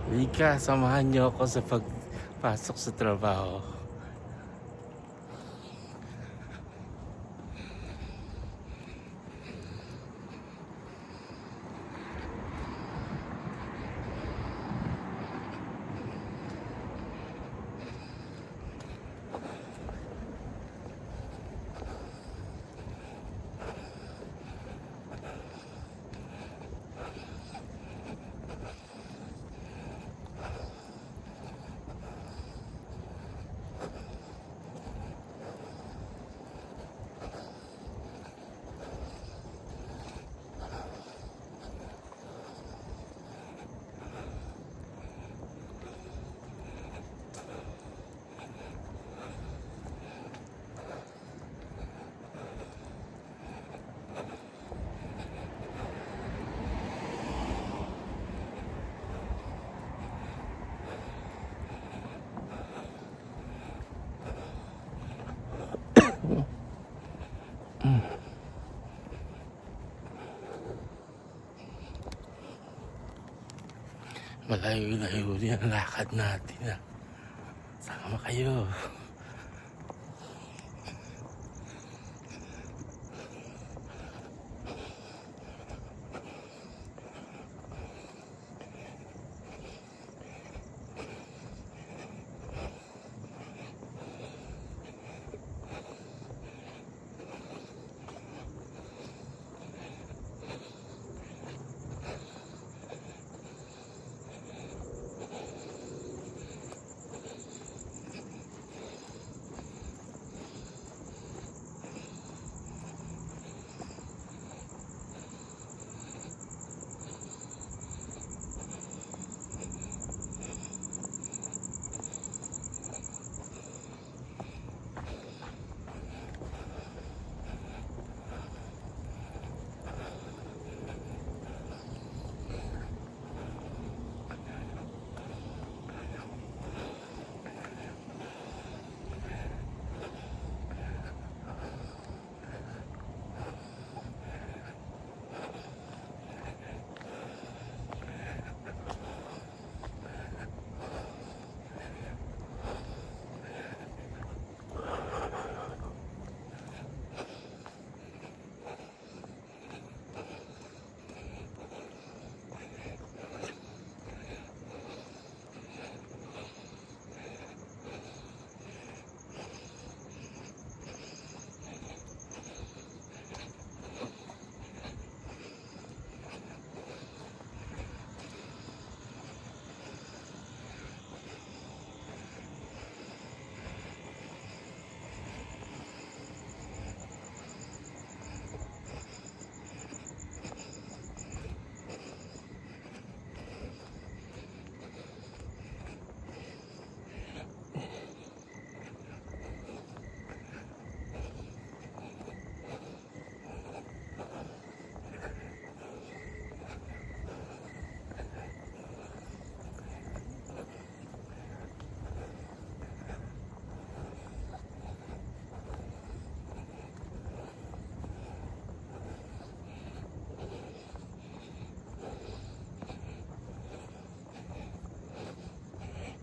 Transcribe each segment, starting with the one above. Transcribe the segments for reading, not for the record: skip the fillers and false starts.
Halika, samahan niyo ako sa pagpasok sa trabaho. Malayo-layo din ang lakad natin. Sama kayo.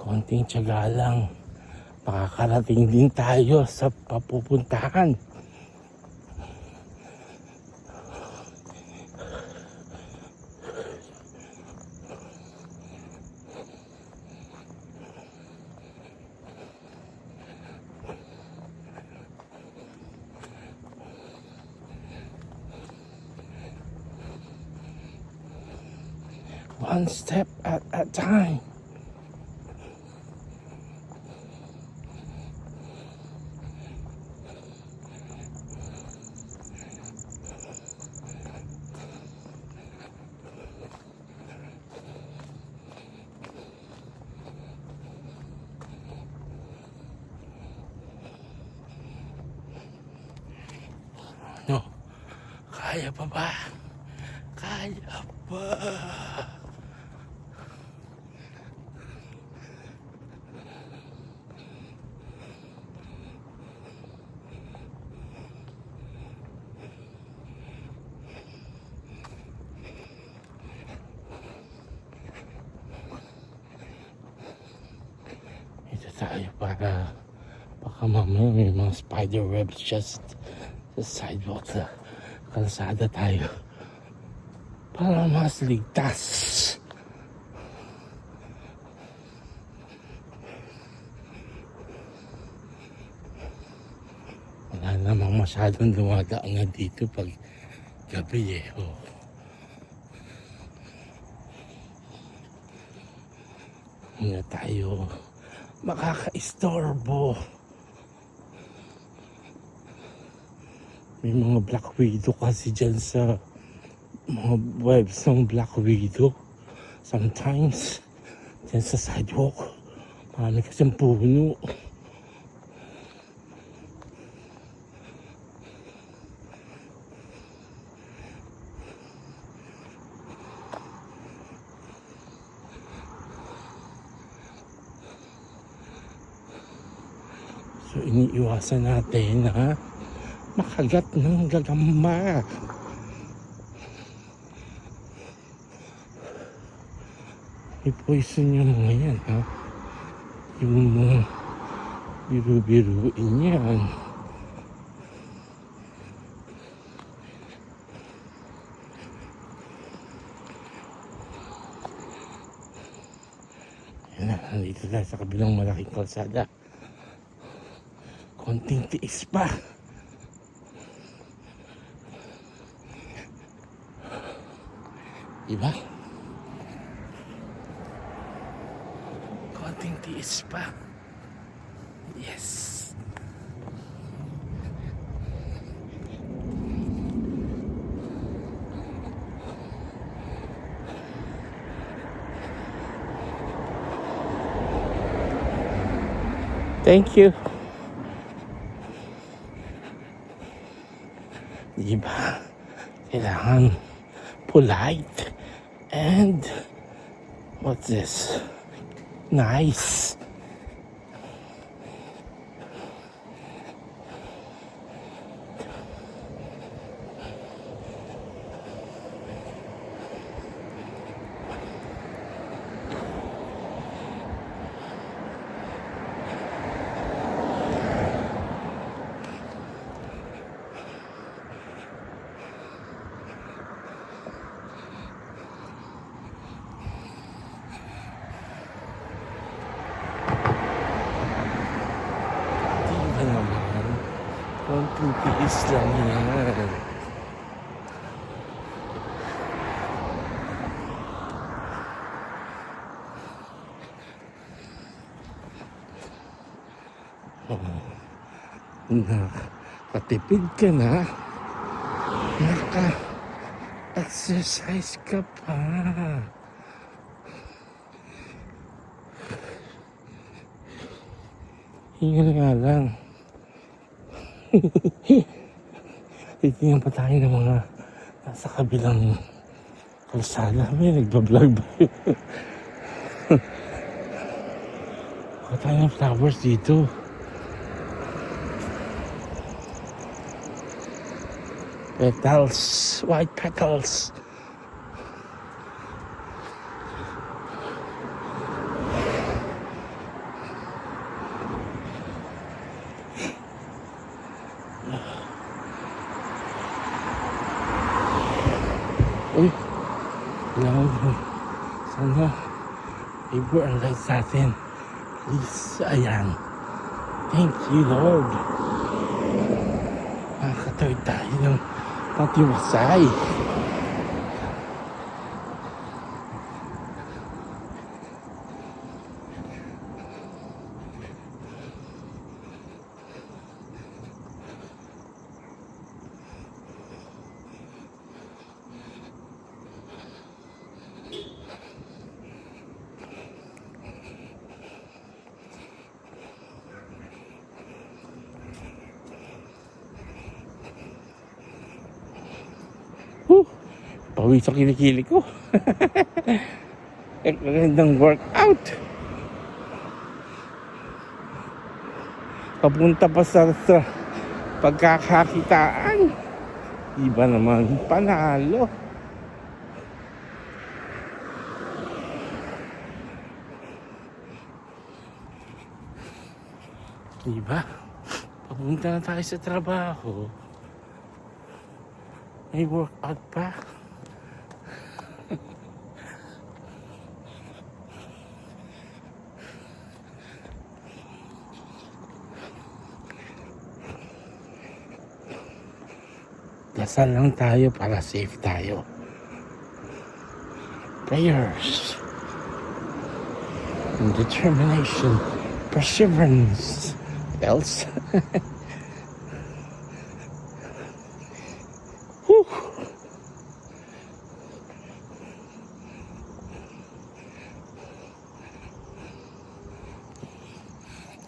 Konting tiyaga lang. Makakarating din tayo sa papupuntahan. One step at a time. No, kaya pa ba? Kaya pa. tayo para baka mamaya may mga spider webs just sa sidewalk sa kalsada tayo para mas ligtas. Wala namang masyadong dumadaan nga dito pag gabi eh. Oh. Hindi na tayo makaka-istorbo. May mga black widow kasi dyan sa mga webs ng black widow. Sometimes dyan sa sidewalk marami kasing puno. So iniiwasan natin na makagat ng gagamba. May poison yung mga yan, ha? Yung mga biru-biruin yan. Yan na, nandito tayo sa kabilang malaking kalsada. Konting tiis pa. Diba? Konting tiis pa. Yes. Thank you. Diba? Kailangan polite and what's this? Nice. Konting tiis lang yan. Nakatipid ka na, naka-exercise ka pa. Hingal nga lang. Titingnan pa tayo ng mga nasa kabilang kalsada. May nagbablog ba yun? Baka tayo ng flowers dito. Petals, white petals. Uy, kailangan sana i-burn ang lights natin. Please, ayan. Thank you, Lord. Makakatawid tayo ng patiwasay. Pawis sa kilikili ko. Magandang workout. Papunta pa sa pagkakakitaan. Iba naman, panalo. Diba? Papunta na tayo sa trabaho. May workout pa. Dasal lang tayo para safe tayo. Prayers. And determination. Perseverance. Else. Whew.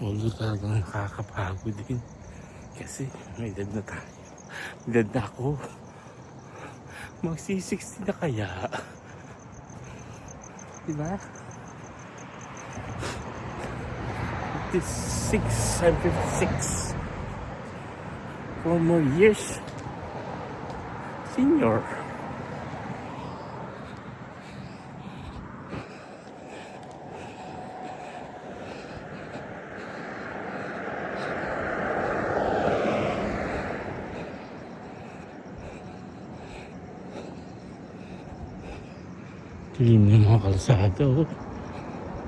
Although talagang nakakapagod din. Kasi may edad na tayo. May edad na ako. Magsi-60 na kaya. Diba? 56, I'm 56. 4 more years. Senior. Dilim ng mga kalsada.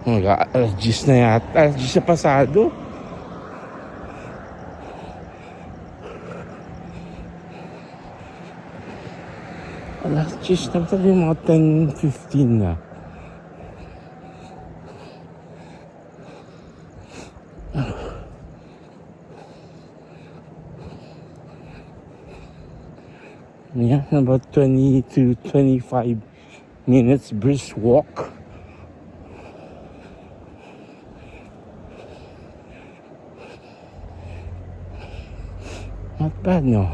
Mag-alas na yata. Alas 10 na pasado. Alas 10 na pala yung mga 10:15 na. Yeah, about 20 to 25 minutes brisk walk. Not bad, no?